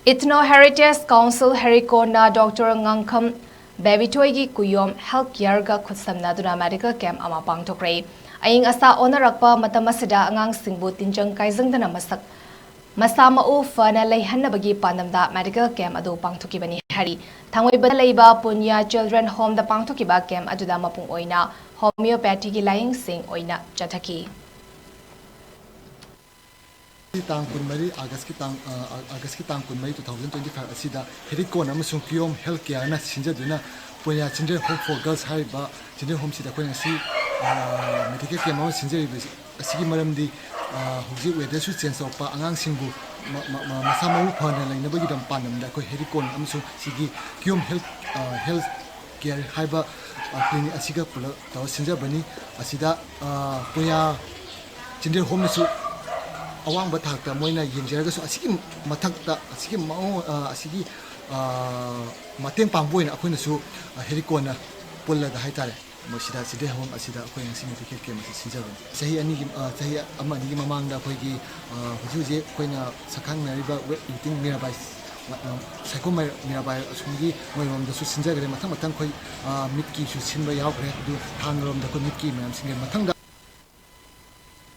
ETHNO Heritage Council Hericoun na Dr.Ngangkham Babythoi gi Kuyom Healthcare ga Khutsamnaduna medical camp ama Pangthokkhre aying asa onarakpa matamasida angang singbu tinjang kaizangdana masamau fana leihanabagi pandamda medical camp adu pangthokibani hari thangweiba leiba punya children home da pangthokiba camp aduda mapung oina homeopathy gi lying sing oina chathaki tang kunmari August ki tang kunmari 2025 asida Hericoun amasung Kuyom healthcare na sinjaduna punya children home for girls haiba children home sida koina si medical camp ama sinjari asigi maramdi huji weather su change opa angang singbu masamamu phana laina bagi dam panam da ko Hericoun amasung sigi Kuyom health care haiba clinic asiga pula taw sinjabani asida punya children home su awang bathakta moina yinjeraga so asigi mathakta asigi mao asigi mateng pangboina akoina su Hericoun na pulla da haitare masida side home asida akoi ngasi medical camp sinjaban sahi ani sahi amani mamang da akoi gi hujuje koina sakhang nariba eating mirabai saiko mirabai asungi moirom da su sinjagare mathang khoi mitki su sinba yaw khre du hangrom da ko mitki mam singe mathang